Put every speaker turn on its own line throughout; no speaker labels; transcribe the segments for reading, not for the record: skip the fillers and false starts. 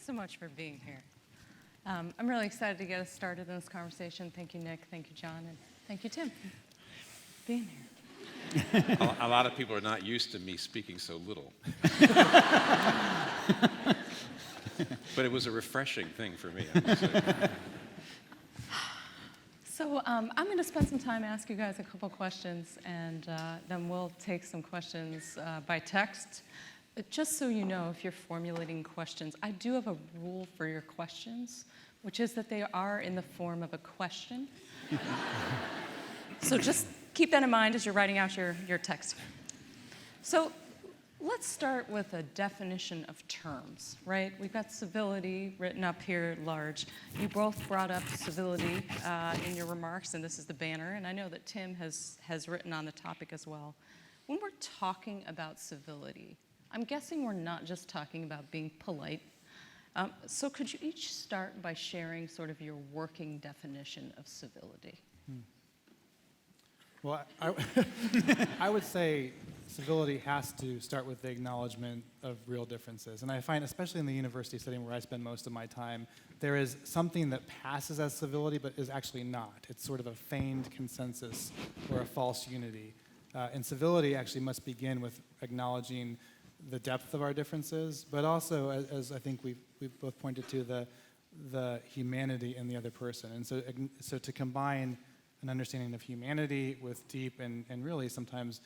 so much for being here. I'm really excited to get us started in this conversation. Thank you, Nick. Thank you, John. And thank you, Tim, for being here.
A lot of people are not used to me speaking so little. But it was a refreshing thing for me, I must say.
So I'm going to spend some time asking you guys a couple questions, and then we'll take some questions by text. Just so you know, if you're formulating questions, I do have a rule for your questions, which is that they are in the form of a question. So just keep that in mind as you're writing out your text. So let's start with a definition of terms, right? We've got civility written up here large. You both brought up civility in your remarks, and this is the banner, and I know that Tim has written on the topic as well. When we're talking about civility, I'm guessing we're not just talking about being polite. So could you each start by sharing sort of your working definition of civility?
Well, I would say civility has to start with the acknowledgement of real differences. And I find, especially in the university setting where I spend most of my time, there is something that passes as civility but is actually not. It's sort of a feigned consensus or a false unity. And civility actually must begin with acknowledging the depth of our differences, but also, as I think we've both pointed to, the humanity in the other person. And so to combine an understanding of humanity with deep and really sometimes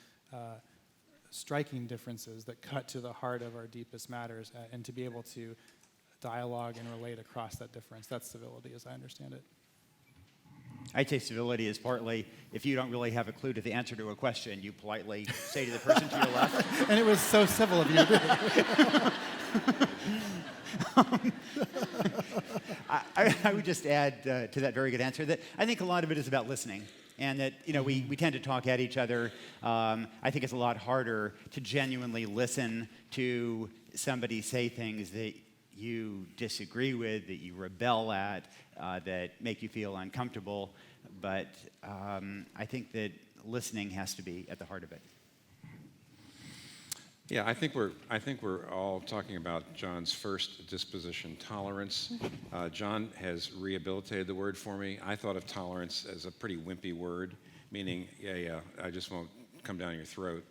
striking differences that cut to the heart of our deepest matters, and to be able to dialogue and relate across that difference, that's civility as I understand it.
I'd say civility is partly, if you don't really have a clue to the answer to a question, you politely say to the person to your left.
And it was so civil of you to do.
I would just add to that very good answer that I think a lot of it is about listening. And that, we tend to talk at each other. I think it's a lot harder to genuinely listen to somebody say things that you disagree with, that you rebel at, that make you feel uncomfortable. But I think that listening has to be at the heart of it.
Yeah, I think we're all talking about John's first disposition, tolerance. John has rehabilitated the word for me. I thought of tolerance as a pretty wimpy word, meaning, yeah, I just won't come down your throat.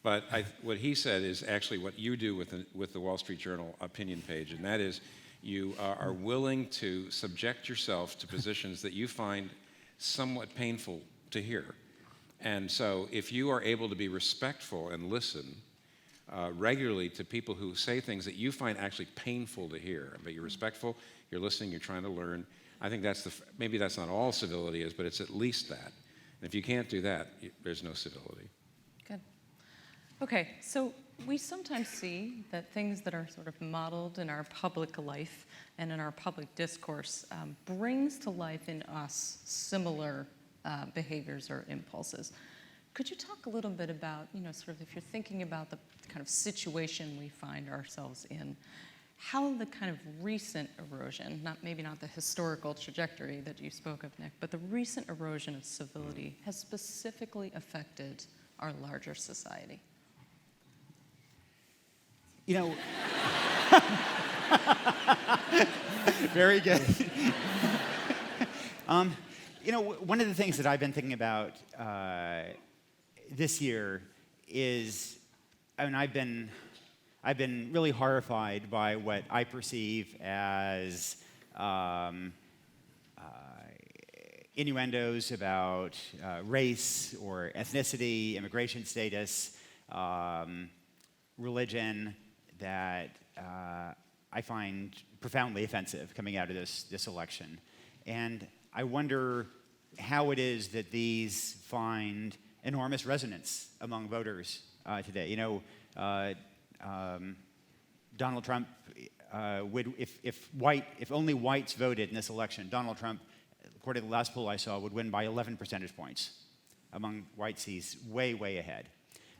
But what he said is actually what you do with the Wall Street Journal opinion page, and that is you are willing to subject yourself to positions that you find somewhat painful to hear. And so if you are able to be respectful and listen regularly to people who say things that you find actually painful to hear, but you're respectful, you're listening, you're trying to learn, I think maybe that's not all civility is, but it's at least that. And if you can't do that, there's no civility.
Good. Okay, so we sometimes see that things that are sort of modeled in our public life and in our public discourse brings to life in us similar behaviors or impulses. Could you talk a little bit about, sort of if you're thinking about the kind of situation we find ourselves in, how the kind of recent erosion, maybe not the historical trajectory that you spoke of, Nick, but the recent erosion of civility has specifically affected our larger society?
Very good. One of the things that I've been thinking about this year is, I've been really horrified by what I perceive as innuendos about race or ethnicity, immigration status, religion that I find profoundly offensive coming out of this election. And I wonder how it is that these find enormous resonance among voters today. Donald Trump would, if only whites voted in this election, Donald Trump, according to the last poll I saw, would win by 11 percentage points. Among whites, he's way, way ahead.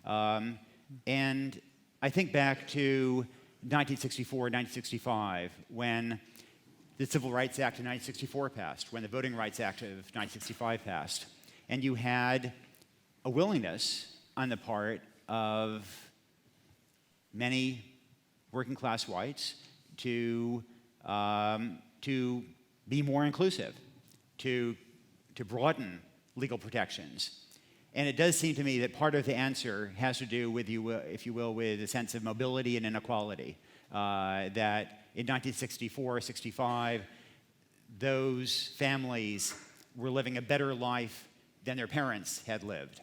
And I think back to 1964, 1965, when the Civil Rights Act of 1964 passed, when the Voting Rights Act of 1965 passed, and you had a willingness on the part of many working class whites to to be more inclusive, to broaden legal protections. And it does seem to me that part of the answer has to do with, if you will, with a sense of mobility and inequality. That in 1964, 65, those families were living a better life than their parents had lived.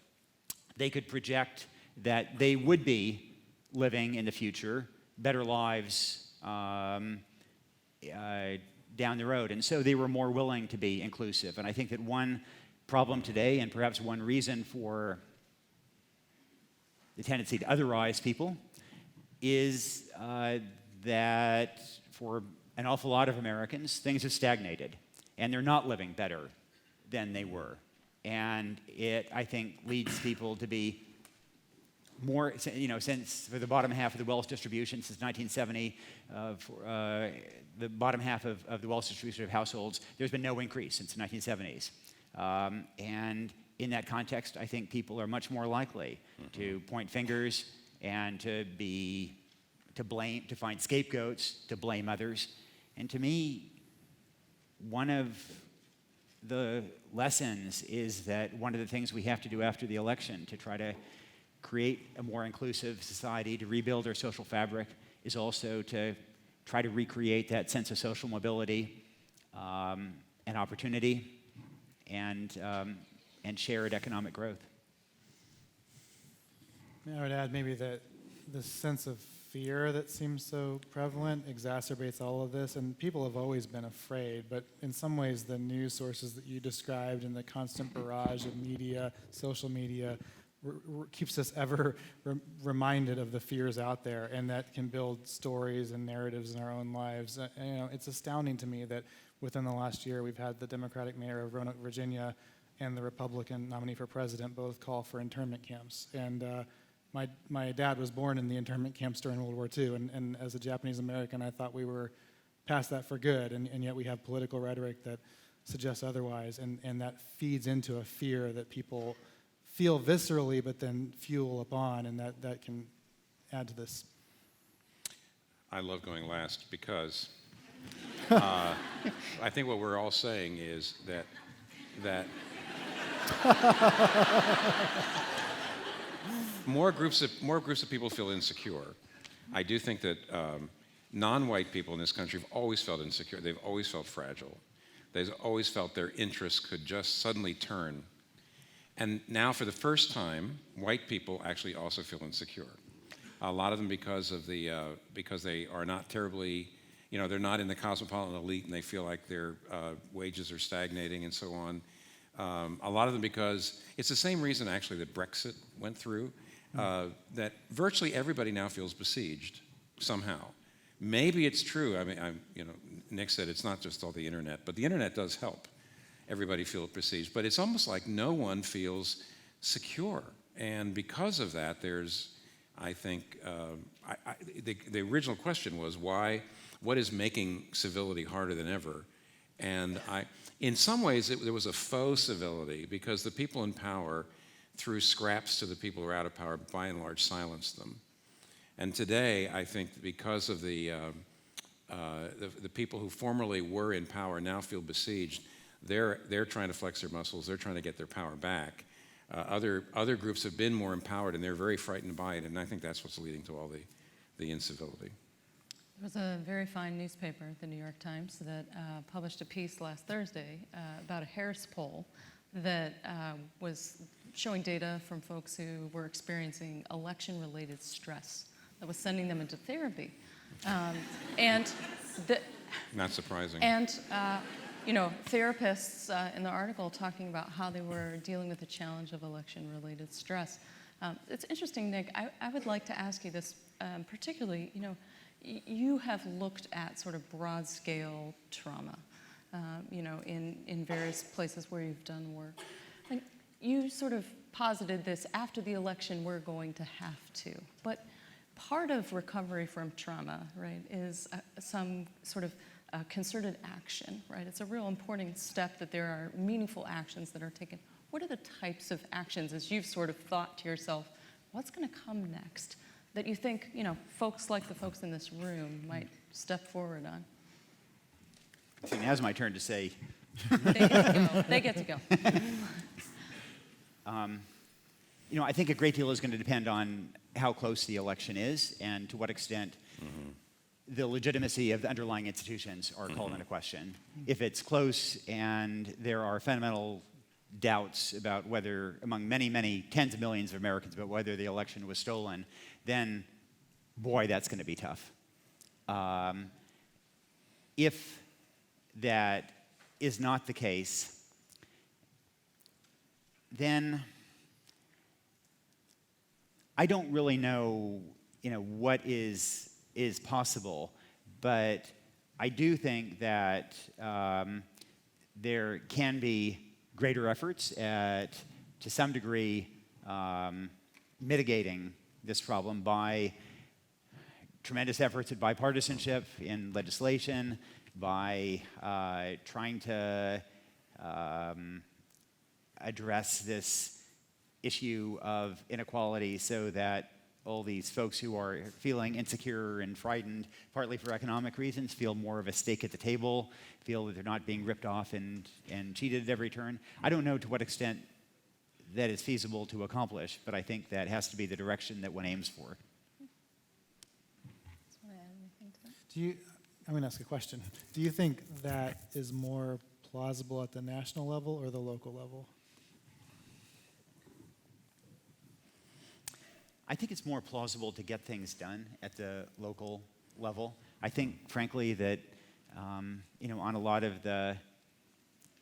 They could project that they would be living in the future better lives down the road. And so they were more willing to be inclusive. And I think that one problem today, and perhaps one reason for the tendency to otherize people, is that for an awful lot of Americans, things have stagnated, and they're not living better than they were. And it, I think, leads people to be more, since for the bottom half of the wealth distribution since 1970, the bottom half of the wealth distribution of households, there's been no increase since the 1970s. And in that context, I think people are much more likely to point fingers and to blame, to find scapegoats, to blame others. And to me, one of the lessons is that one of the things we have to do after the election to try to create a more inclusive society, to rebuild our social fabric, is also to try to recreate that sense of social mobility and opportunity and shared economic growth.
I would add maybe that the sense of fear that seems so prevalent exacerbates all of this, and people have always been afraid, but in some ways the news sources that you described and the constant barrage of media, social media, keeps us ever reminded of the fears out there, and that can build stories and narratives in our own lives. It's astounding to me that within the last year we've had the Democratic mayor of Roanoke, Virginia, and the Republican nominee for president both call for internment camps. And my dad was born in the internment camps during World War II, and as a Japanese American, I thought we were past that for good, and yet we have political rhetoric that suggests otherwise, and that feeds into a fear that people feel viscerally but then fuel upon, and that can add to this.
I love going last because I think what we're all saying is that more groups of people feel insecure. I do think that non-white people in this country have always felt insecure. They've always felt fragile. They've always felt their interests could just suddenly turn. And now, for the first time, white people actually also feel insecure. A lot of them because they are not terribly, they're not in the cosmopolitan elite, and they feel like their wages are stagnating and so on. A lot of them because it's the same reason actually that Brexit went through, that virtually everybody now feels besieged somehow. Maybe it's true. I mean, Nick said it's not just all the internet, but the internet does help everybody feel besieged. But it's almost like no one feels secure, and because of that, there's, I think, the original question was why? What is making civility harder than ever? And in some ways, there was a faux civility because the people in power threw scraps to the people who are out of power, by and large, silenced them. And today, I think because of the people who formerly were in power now feel besieged, they're trying to flex their muscles. They're trying to get their power back. Other groups have been more empowered, and they're very frightened by it. And I think that's what's leading to all the incivility.
There was a very fine newspaper, the New York Times, that published a piece last Thursday about a Harris poll that was showing data from folks who were experiencing election-related stress that was sending them into therapy.
Not surprising.
And therapists in the article talking about how they were dealing with the challenge of election-related stress. It's interesting, Nick. I would like to ask you this particularly. You have looked at sort of broad-scale trauma, in various places where you've done work. And you sort of posited this: after the election, we're going to have to. But part of recovery from trauma, right, is some sort of concerted action, right? It's a real important step that there are meaningful actions that are taken. What are the types of actions, as you've sort of thought to yourself, what's going to come next, that you think, folks like the folks in this room might step forward on?
See, now's my turn to say,
They get to go.
I think a great deal is going to depend on how close the election is and to what extent the legitimacy of the underlying institutions are called into question. If it's close and there are fundamental doubts about whether, among many, many tens of millions of Americans, about whether the election was stolen, then, boy, that's going to be tough. If that is not the case, then I don't really know, what is possible, but I do think that there can be greater efforts at, to some degree, mitigating this problem by tremendous efforts at bipartisanship in legislation, by trying to address this issue of inequality so that all these folks who are feeling insecure and frightened, partly for economic reasons, feel more of a stake at the table, feel that they're not being ripped off and cheated at every turn. I don't know to what extent that is feasible to accomplish, but I think that has to be the direction that one aims for.
I'm going to ask a question. Do you think that is more plausible at the national level or the local level?
I think it's more plausible to get things done at the local level. I think, frankly, that on a lot of the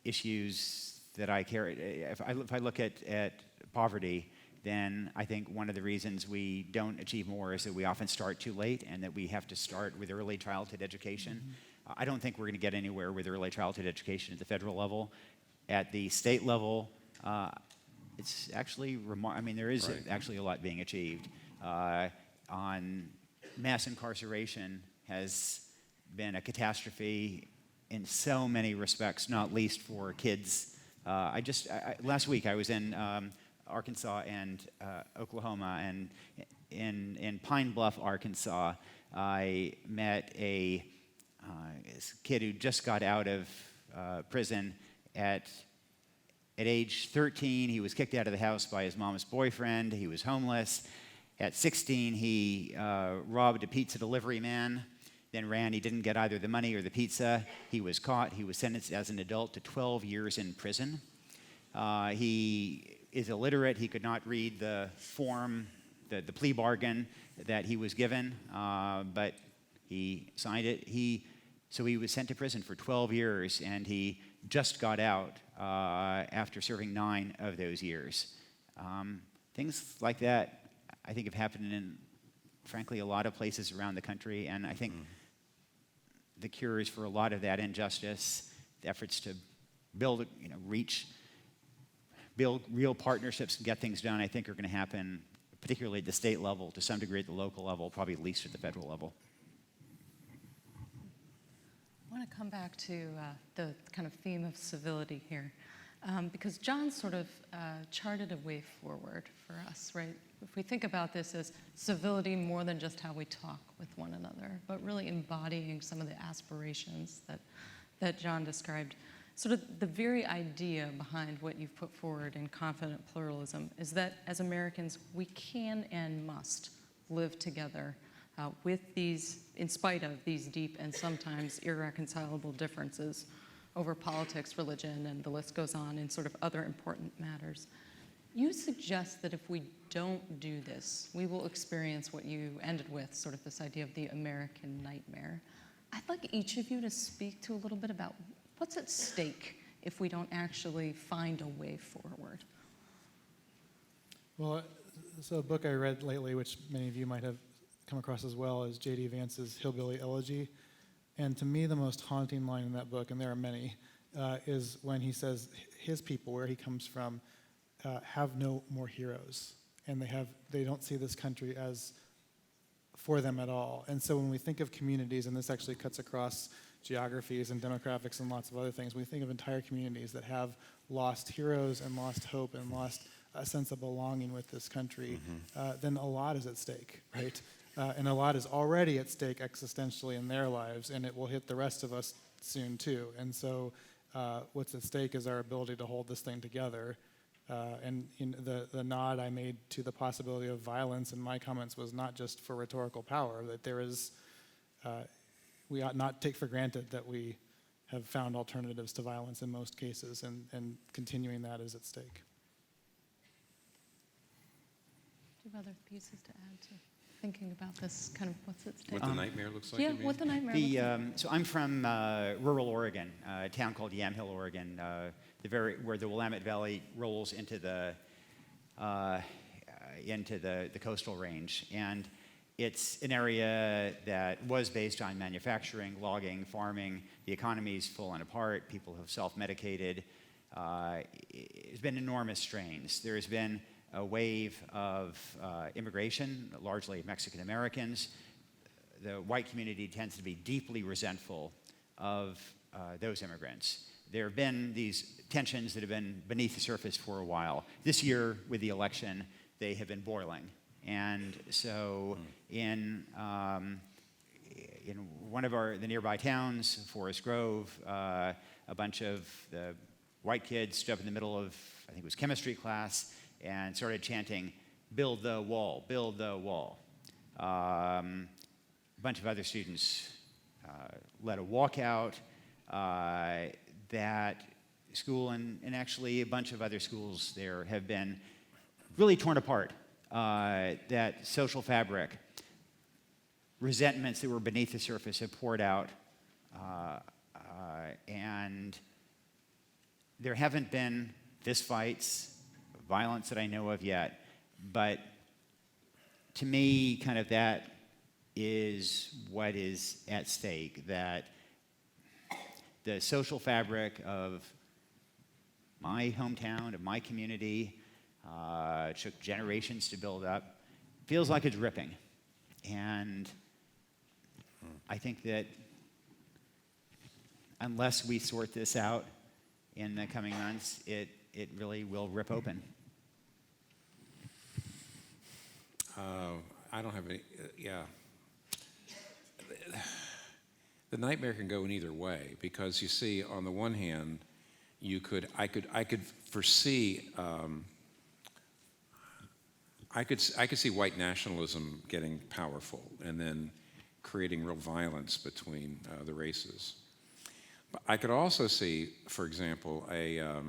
issues that I carry, if I look at poverty, then I think one of the reasons we don't achieve more is that we often start too late and that we have to start with early childhood education. I don't think we're going to get anywhere with early childhood education at the federal level. At the state level, it's actually there is actually a lot being achieved. On mass incarceration has been a catastrophe in so many respects, not least for kids. Last week I was in Arkansas and Oklahoma, and in Pine Bluff, Arkansas, I met a kid who just got out of prison at age 13. He was kicked out of the house by his mom's boyfriend. He was homeless. At 16, he robbed a pizza delivery man, then ran. He didn't get either the money or the pizza. He was caught. He was sentenced as an adult to 12 years in prison. He is illiterate. He could not read the form, the plea bargain that he was given, but he signed it. So he was sent to prison for 12 years, and he just got out after serving 9 of those years. Things like that, I think, have happened in, frankly, a lot of places around the country, and I think the cures for a lot of that injustice, the efforts to build real partnerships and get things done, I think are going to happen, particularly at the state level, to some degree at the local level, probably at least at the federal level.
I want to come back to the kind of theme of civility here, because John sort of charted a way forward for us, right? If we think about this as civility more than just how we talk with one another, but really embodying some of the aspirations that John described, sort of the very idea behind what you've put forward in Confident Pluralism is that as Americans, we can and must live together with these, in spite of these deep and sometimes irreconcilable differences over politics, religion, and the list goes on, and sort of other important matters. You suggest that if we don't do this, we will experience what you ended with, sort of this idea of the American nightmare. I'd like each of you to speak to a little bit about what's at stake if we don't actually find a way forward.
Well, so a book I read lately, which many of you might have come across as well, is J.D. Vance's Hillbilly Elegy. And to me, the most haunting line in that book, and there are many, is when he says his people, where he comes from, have no more heroes. And they don't see this country as for them at all. And so when we think of communities, and this actually cuts across geographies and demographics and lots of other things, when we think of entire communities that have lost heroes and lost hope and lost a sense of belonging with this country, then a lot is at stake, right? And a lot is already at stake existentially in their lives, and it will hit the rest of us soon too. And so what's at stake is our ability to hold this thing together. And the nod I made to the possibility of violence in my comments was not just for rhetorical power, that there is, we ought not take for granted that we have found alternatives to violence in most cases, and continuing that is at stake.
Do you have other pieces to add to thinking about this kind of what's at stake?
What the nightmare looks like?
Yeah,
you mean?
what the nightmare looks like.
So I'm from rural Oregon, a town called Yamhill, Oregon, where the Willamette Valley rolls into the coastal range, and it's an area that was based on manufacturing, logging, farming. The economy's fallen apart. People have self-medicated. There's been enormous strains. There's been a wave of immigration, largely Mexican Americans. The white community tends to be deeply resentful of those immigrants. There have been these tensions that have been beneath the surface for a while. This year, with the election, they have been boiling. And so in one of the nearby towns, Forest Grove, a bunch of the white kids stood up in the middle of, I think it was chemistry class, and started chanting, "Build the wall, build the wall." A bunch of other students led a walkout. That school and actually a bunch of other schools there have been really torn apart. That social fabric, resentments that were beneath the surface have poured out, and there haven't been fistfights, violence that I know of yet, but to me, kind of that is what is at stake, that the social fabric of my hometown, of my community, took generations to build up, feels like it's ripping. And I think that unless we sort this out in the coming months, it really will rip open.
I don't have any, yeah. The nightmare can go in either way, because you see, on the one hand, I could foresee, I could see white nationalism getting powerful and then creating real violence between the races. But I could also see, for example, a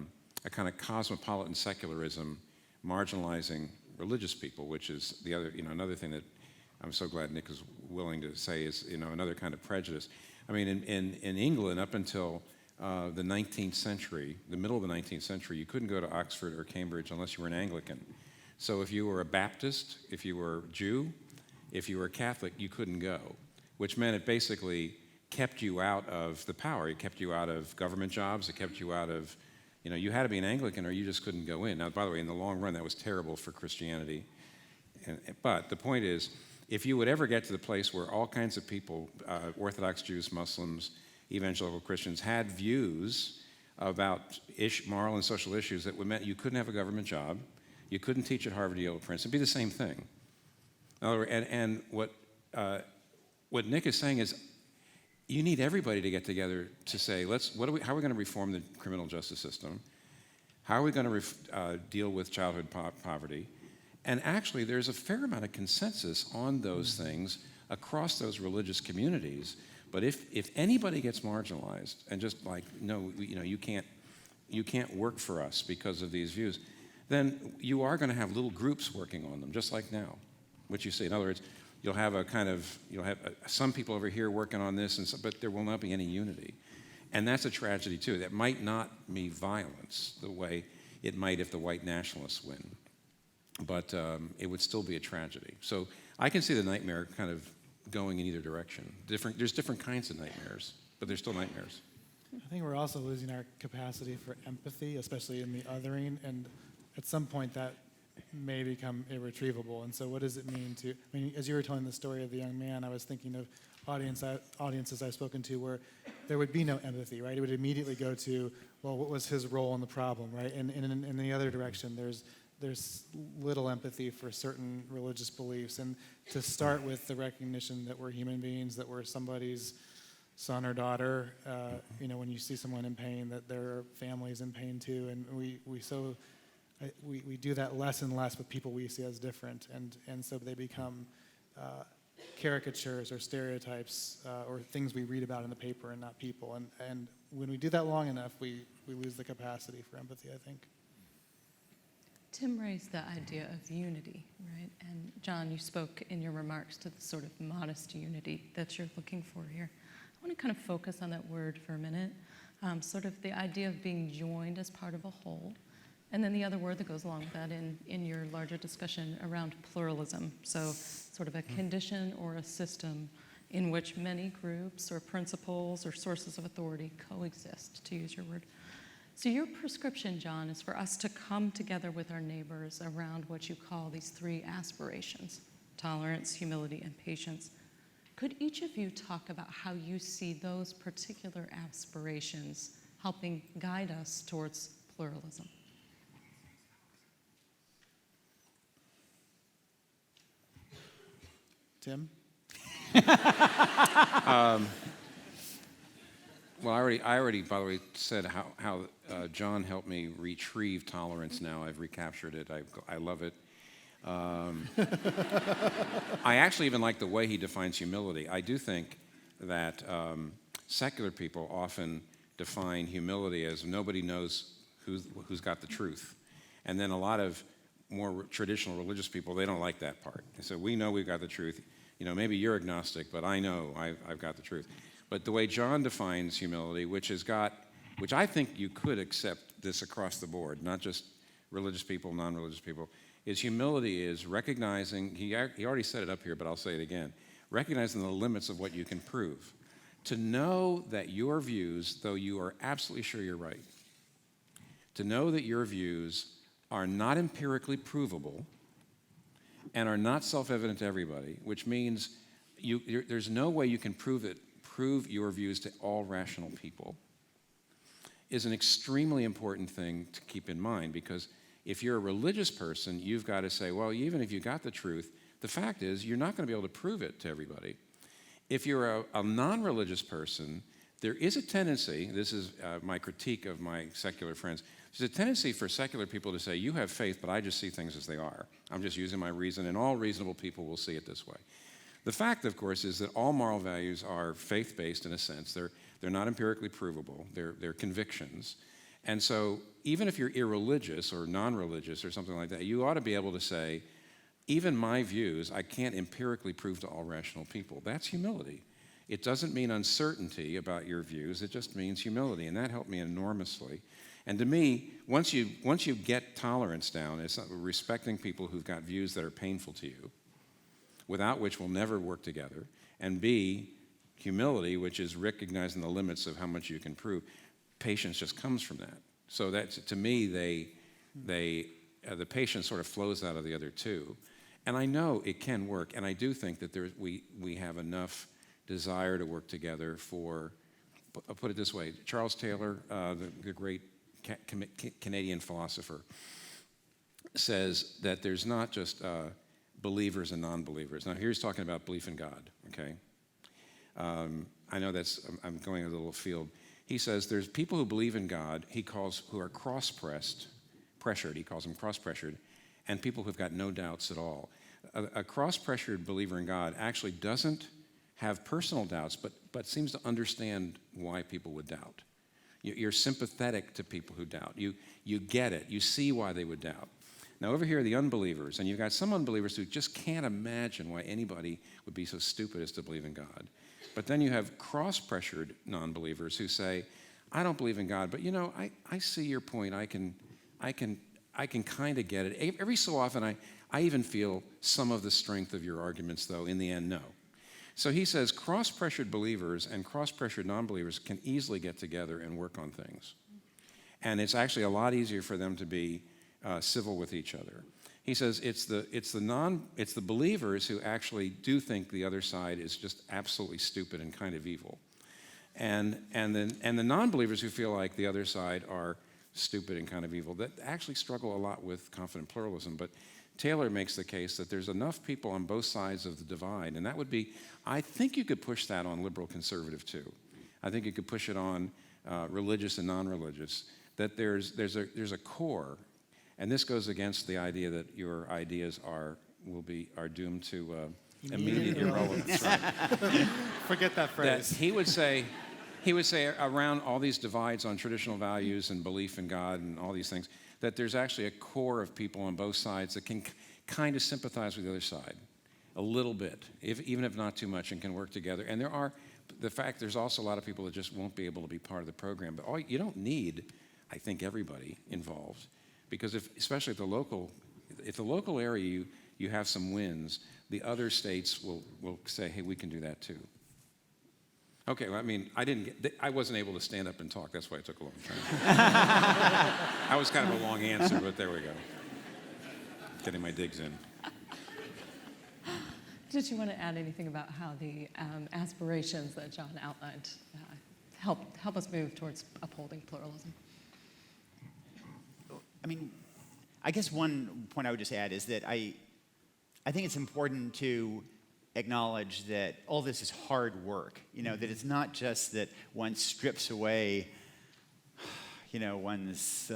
kind of cosmopolitan secularism marginalizing religious people, which is the other, another thing that I'm so glad Nick is willing to say is, another kind of prejudice. I mean, in England, up until the 19th century, the middle of the 19th century, you couldn't go to Oxford or Cambridge unless you were an Anglican. So if you were a Baptist, if you were Jew, if you were Catholic, you couldn't go, which meant it basically kept you out of the power. It kept you out of government jobs. It kept you out of, you had to be an Anglican or you just couldn't go in. Now, by the way, in the long run, that was terrible for Christianity. But the point is, if you would ever get to the place where all kinds of people, Orthodox Jews, Muslims, evangelical Christians, had views about moral and social issues that would mean you couldn't have a government job, you couldn't teach at Harvard, Yale, or Princeton, it'd be the same thing. And what Nick is saying is, you need everybody to get together to say, how are we going to reform the criminal justice system? How are we going to deal with childhood poverty? And actually, there's a fair amount of consensus on those things across those religious communities. But if anybody gets marginalized and just like, no, you can't work for us because of these views, then you are going to have little groups working on them, just like now, which you see. In other words, you'll have some people over here working on this, but there will not be any unity. And that's a tragedy, too. That might not be violence the way it might if the white nationalists win. But it would still be a tragedy. So I can see the nightmare kind of going in either direction. There's different kinds of nightmares, but there's still nightmares.
I think we're also losing our capacity for empathy, especially in the othering, and at some point that may become irretrievable. And so what does it mean as you were telling the story of the young man, I was thinking of audiences I've spoken to where there would be no empathy, right? It would immediately go to, well, what was his role in the problem, right? And in the other direction, there's there's little empathy for certain religious beliefs, and to start with the recognition that we're human beings, that we're somebody's son or daughter. When you see someone in pain, that their family's in pain too, and we do that less and less with people we see as different, and so they become caricatures or stereotypes or things we read about in the paper and not people. And when we do that long enough, we lose the capacity for empathy, I think.
Tim raised the idea of unity, right? And John, you spoke in your remarks to the sort of modest unity that you're looking for here. I want to kind of focus on that word for a minute, sort of the idea of being joined as part of a whole. And then the other word that goes along with that in your larger discussion around pluralism. So sort of a condition or a system in which many groups or principles or sources of authority coexist, to use your word. So your prescription, John, is for us to come together with our neighbors around what you call these three aspirations: tolerance, humility, and patience. Could each of you talk about how you see those particular aspirations helping guide us towards pluralism?
Tim?
Well, I already, by the way, said how John helped me retrieve tolerance now. I've recaptured it. I love it. I actually even like the way he defines humility. I do think that secular people often define humility as nobody knows who's got the truth. And then a lot of more traditional religious people, they don't like that part. They say, we know we've got the truth. Maybe you're agnostic, but I know I've got the truth. But the way John defines humility, which I think you could accept this across the board, not just religious people, non-religious people, is humility is recognizing, he already said it up here, but I'll say it again, recognizing the limits of what you can prove. To know that your views, though you are absolutely sure you're right, to know that your views are not empirically provable and are not self-evident to everybody, which means there's no way you can prove your views to all rational people, is an extremely important thing to keep in mind, because if you're a religious person, you've got to say, well, even if you got the truth, the fact is you're not going to be able to prove it to everybody. If you're a non-religious person, there is a tendency, this is my critique of my secular friends, there's a tendency for secular people to say, you have faith, but I just see things as they are. I'm just using my reason, and all reasonable people will see it this way. The fact, of course, is that all moral values are faith-based in a sense. They're not empirically provable. They're convictions. And so even if you're irreligious or non-religious or something like that, you ought to be able to say, even my views, I can't empirically prove to all rational people. That's humility. It doesn't mean uncertainty about your views. It just means humility, and that helped me enormously. And to me, once you get tolerance down, it's respecting people who've got views that are painful to you, without which we'll never work together, and B, humility, which is recognizing the limits of how much you can prove. Patience just comes from that. So that's, to me, the patience sort of flows out of the other two. And I know it can work, and I do think that we have enough desire to work together for, I'll put it this way, Charles Taylor, the great Canadian philosopher, says that there's not just believers and non-believers. Now, here he's talking about belief in God, okay? I know I'm going a little afield. He says there's people who believe in God, who are pressured, he calls them cross-pressured, and people who've got no doubts at all. A cross-pressured believer in God actually doesn't have personal doubts, but seems to understand why people would doubt. You're sympathetic to people who doubt. You get it. You see why they would doubt. Now, over here are the unbelievers, and you've got some unbelievers who just can't imagine why anybody would be so stupid as to believe in God. But then you have cross-pressured non-believers who say, I don't believe in God, but I see your point. I can kind of get it. Every so often, I even feel some of the strength of your arguments, though, in the end, no. So he says cross-pressured believers and cross-pressured non-believers can easily get together and work on things. And it's actually a lot easier for them to be civil with each other. He says it's the believers who actually do think the other side is just absolutely stupid and kind of evil. And the non-believers who feel like the other side are stupid and kind of evil that actually struggle a lot with confident pluralism. But Taylor makes the case that there's enough people on both sides of the divide, and that would be, I think you could push that on liberal conservative too. I think you could push it on religious and non-religious, that there's a core, and this goes against the idea that your ideas are doomed to immediate irrelevance. Right?
Forget that phrase.
That he would say around all these divides on traditional values and belief in God and all these things, that there's actually a core of people on both sides that can kind of sympathize with the other side a little bit, even if not too much, and can work together. And there's also a lot of people that just won't be able to be part of the program. But you don't need, I think, everybody involved, because especially at the local area you have some wins, the other states will say, hey, we can do that too. Okay, well, I mean, I wasn't able to stand up and talk. That's why it took a long time. That was kind of a long answer, but there we go. Getting my digs in.
Did you want to add anything about how the aspirations that John outlined help us move towards upholding pluralism?
I mean, I guess one point I would just add is that I think it's important to acknowledge that all this is hard work, that it's not just that one strips away, one's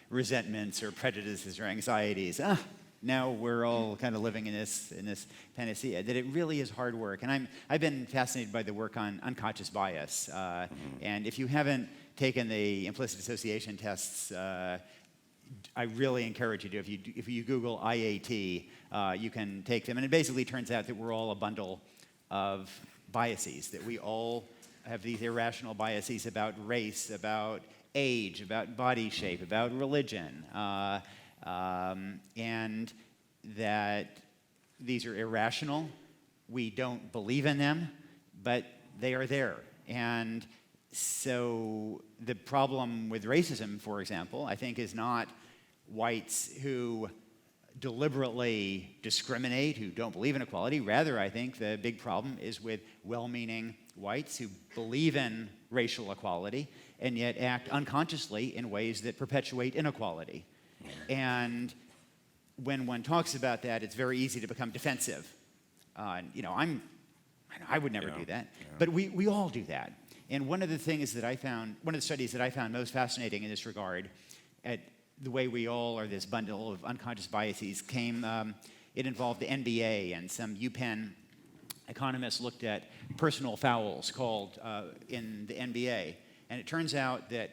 resentments or prejudices or anxieties. Now we're all kind of living in this panacea, that it really is hard work. And I've been fascinated by the work on unconscious bias. And if you haven't taken the implicit association tests, I really encourage you to. If you Google IAT, you can take them. And it basically turns out that we're all a bundle of biases, that we all have these irrational biases about race, about age, about body shape, about religion, and that these are irrational. We don't believe in them, but they are there. And so the problem with racism, for example, I think is not whites who deliberately discriminate, who don't believe in equality. Rather, I think the big problem is with well-meaning whites who believe in racial equality and yet act unconsciously in ways that perpetuate inequality. And when one talks about that, it's very easy to become defensive. I would never do that, but we all do that. And one of the studies that I found most fascinating in this regard, at the way we all are this bundle of unconscious biases, it involved the NBA, and some UPenn economists looked at personal fouls called in the NBA. And it turns out that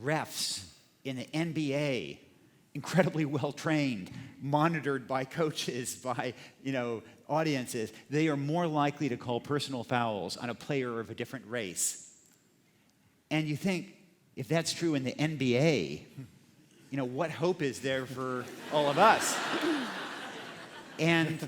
refs in the NBA, incredibly well-trained, monitored by coaches, by audiences, they are more likely to call personal fouls on a player of a different race. And you think, if that's true in the NBA, what hope is there for all of us? And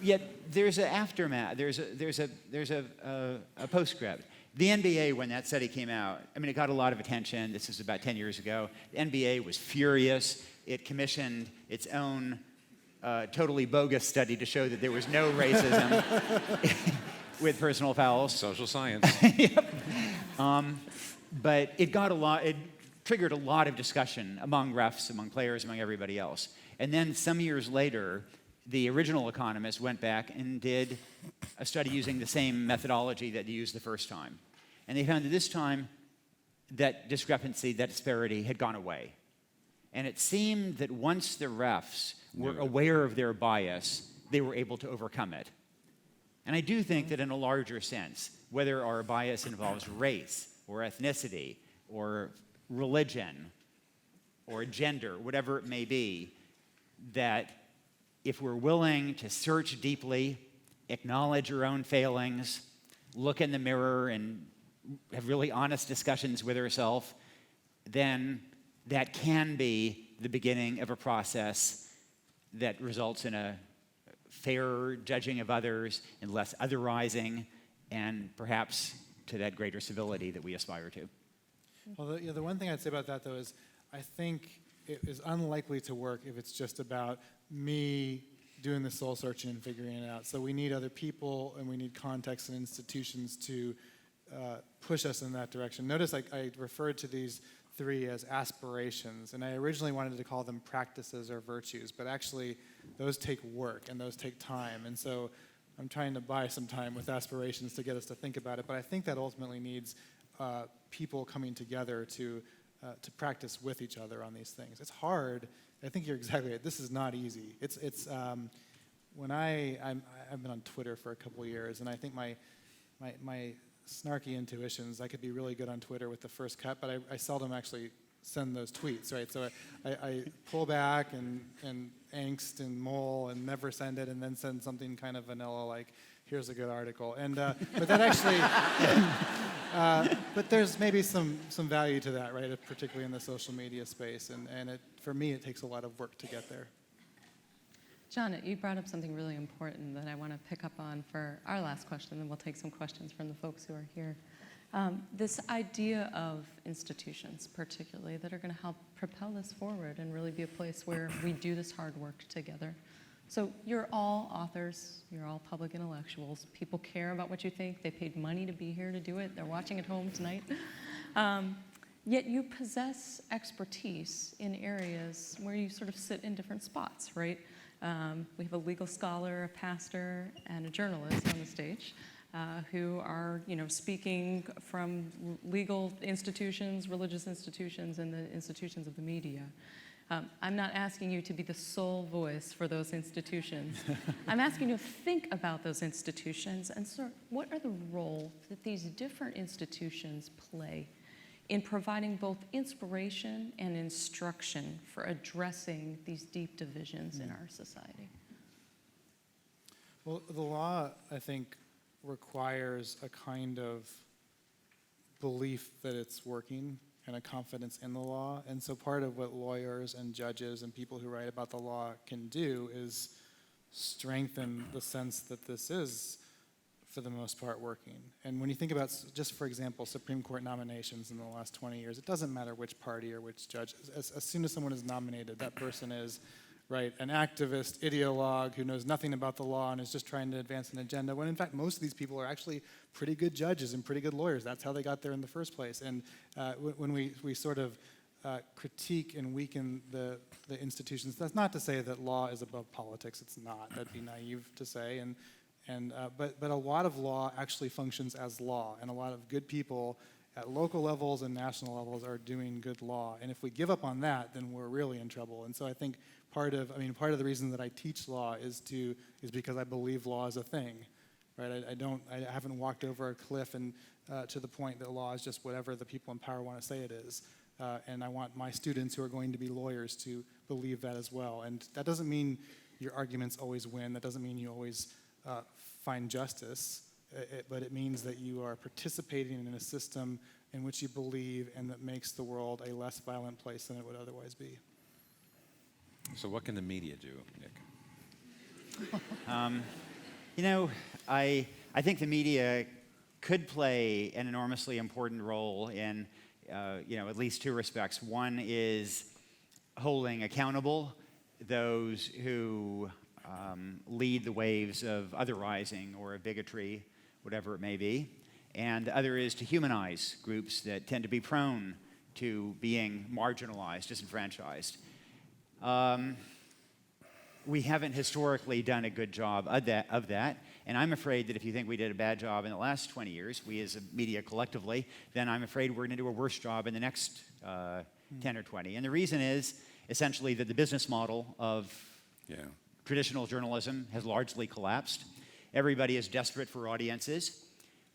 yet there's an aftermath. There's a postscript. The NBA, when that study came out, it got a lot of attention. This was about 10 years ago. The NBA was furious. It commissioned its own totally bogus study to show that there was no racism with personal fouls.
Social science.
Yep. But it triggered a lot of discussion among refs, among players, among everybody else. And then some years later, the original economists went back and did a study using the same methodology that they used the first time. And they found that this time, that discrepancy, that disparity had gone away. And it seemed that once the refs were aware of their bias, they were able to overcome it. And I do think that in a larger sense, whether our bias involves race or ethnicity or religion or gender, whatever it may be, that if we're willing to search deeply, acknowledge our own failings, look in the mirror and have really honest discussions with ourselves, then that can be the beginning of a process that results in a fairer judging of others and less otherizing, and perhaps to that greater civility that we aspire to.
Well, the one thing I'd say about that, though, is I think it is unlikely to work if it's just about me doing the soul searching and figuring it out. So we need other people, and we need contexts and institutions to push us in that direction. Notice I referred to these three as aspirations. And I originally wanted to call them practices or virtues, but actually those take work and those take time. And so I'm trying to buy some time with aspirations to get us to think about it. But I think that ultimately needs people coming together to practice with each other on these things. It's hard. I think you're exactly right. This is not easy. When I've been on Twitter for a couple of years, and I think my snarky intuitions, I could be really good on Twitter with the first cut, but I seldom actually send those tweets, right? So I pull back and angst and mull and never send it, and then send something kind of vanilla like, here's a good article. And but that actually, but there's maybe some value to that, right? Particularly in the social media space, and for me, it takes a lot of work to get there.
John, you brought up something really important that I want to pick up on for our last question, then we'll take some questions from the folks who are here. This idea of institutions, particularly, that are going to help propel this forward and really be a place where we do this hard work together. So you're all authors, you're all public intellectuals. People care about what you think. They paid money to be here to do it. They're watching at home tonight. Yet you possess expertise in areas where you sort of sit in different spots, right? We have a legal scholar, a pastor, and a journalist on the stage who are, speaking from legal institutions, religious institutions, and the institutions of the media. I'm not asking you to be the sole voice for those institutions. I'm asking you to think about those institutions and sort of what are the roles that these different institutions play in providing both inspiration and instruction for addressing these deep divisions in our society?
Well, the law, I think, requires a kind of belief that it's working and a confidence in the law. And so part of what lawyers and judges and people who write about the law can do is strengthen the sense that this is, for the most part, working. And when you think about, just for example, Supreme Court nominations in the last 20 years, it doesn't matter which party or which judge. As soon as someone is nominated, that person is, right, an activist, ideologue who knows nothing about the law and is just trying to advance an agenda, when in fact most of these people are actually pretty good judges and pretty good lawyers. That's how they got there in the first place. And when we sort of critique and weaken the institutions, that's not to say that law is above politics. It's not. That'd be naive to say. But a lot of law actually functions as law, and a lot of good people at local levels and national levels are doing good law. And if we give up on that, then we're really in trouble. And so I think part of the reason that I teach law is because I believe law is a thing, right? I haven't walked over a cliff and to the point that law is just whatever the people in power want to say it is. And I want my students who are going to be lawyers to believe that as well. And that doesn't mean your arguments always win. That doesn't mean you always find justice, but it means that you are participating in a system in which you believe and that makes the world a less violent place than it would otherwise be.
So what can the media do, Nick?
I think the media could play an enormously important role in, at least two respects. One is holding accountable those who lead the waves of otherizing or of bigotry, whatever it may be. And the other is to humanize groups that tend to be prone to being marginalized, disenfranchised. We haven't historically done a good job of that, and I'm afraid that if you think we did a bad job in the last 20 years, we as a media collectively, then I'm afraid we're going to do a worse job in the next 10 or 20. And the reason is essentially that the business model of traditional journalism has largely collapsed. Everybody is desperate for audiences.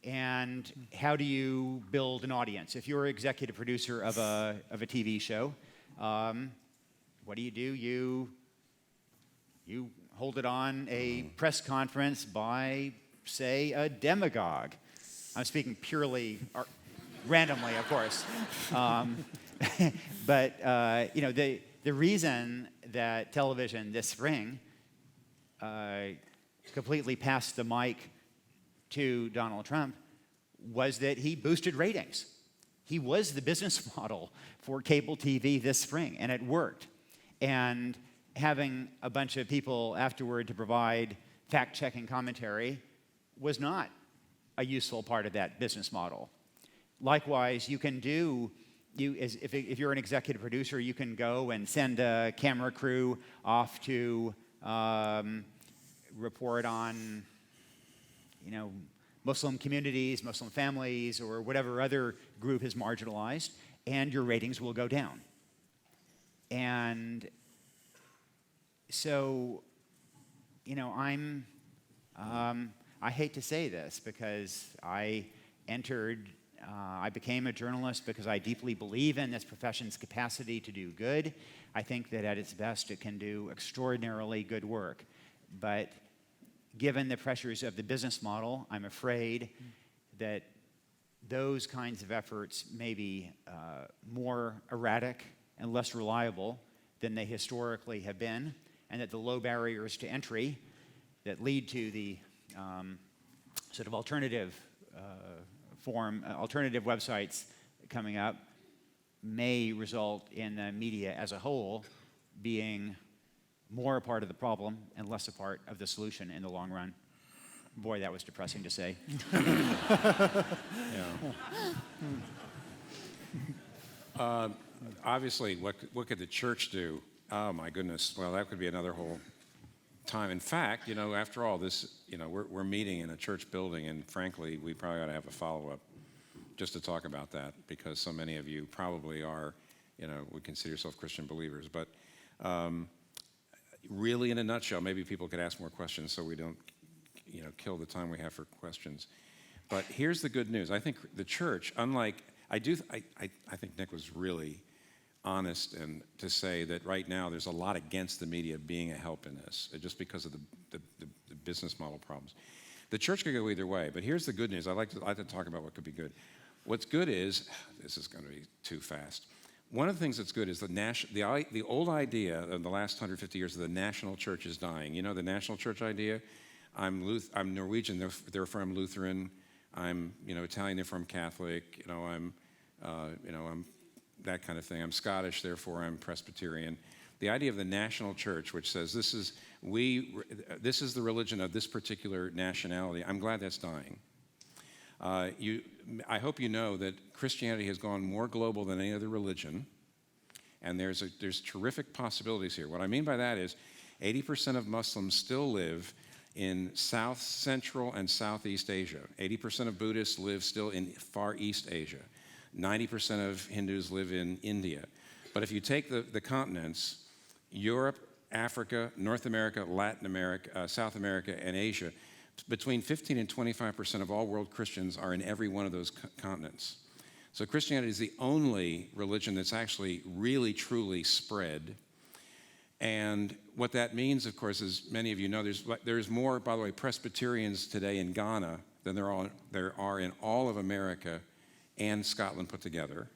And how do you build an audience? If you're executive producer of a TV show, what do? You hold it on a press conference by, say, a demagogue. I'm speaking purely randomly, of course. But the reason that television this spring completely passed the mic to Donald Trump was that he boosted ratings. He was the business model for cable TV this spring, and it worked. And having a bunch of people afterward to provide fact-checking commentary was not a useful part of that business model. Likewise, you can do if you're an executive producer, you can go and send a camera crew off to report on, Muslim communities, Muslim families, or whatever other group is marginalized, and your ratings will go down. And so, I hate to say this because I became a journalist because I deeply believe in this profession's capacity to do good. I think that at its best it can do extraordinarily good work. But given the pressures of the business model, I'm afraid that those kinds of efforts may be more erratic and less reliable than they historically have been, and that the low barriers to entry that lead to the sort of alternative websites coming up may result in the media as a whole being more a part of the problem and less a part of the solution in the long run. Boy, that was depressing to say.
Obviously, what could the church do? Oh my goodness. Well, that could be another whole time. In fact, after all this, we're meeting in a church building, and frankly, we probably ought to have a follow-up just to talk about that, because so many of you probably are, would consider yourself Christian believers. But really, in a nutshell, maybe people could ask more questions so we don't, kill the time we have for questions. But here's the good news. I think the church, unlike, I think Nick was really honest and to say that right now there's a lot against the media being a help in this, just because of the business model problems. The church could go either way, but here's the good news. I like to talk about what could be good. What's good is, this is going to be too fast. One of the things that's good is the old idea of the last 150 years of the national church is dying. The national church idea? I'm Norwegian, they're from Lutheran. I'm, Italian, they're from Catholic. I'm that kind of thing. I'm Scottish, therefore I'm Presbyterian. The idea of the national church, which says this is the religion of this particular nationality, I'm glad that's dying. I hope you know that Christianity has gone more global than any other religion, and there's terrific possibilities here. What I mean by that is 80% of Muslims still live in South Central and Southeast Asia. 80% of Buddhists live still in Far East Asia. 90% of Hindus live in India. But if you take the continents, Europe, Africa, North America, Latin America, South America, and Asia, between 15 and 25% of all world Christians are in every one of those continents. So Christianity is the only religion that's actually really, truly spread. And what that means, of course, as many of you know, there's more, by the way, Presbyterians today in Ghana than there are in all of America and Scotland put together.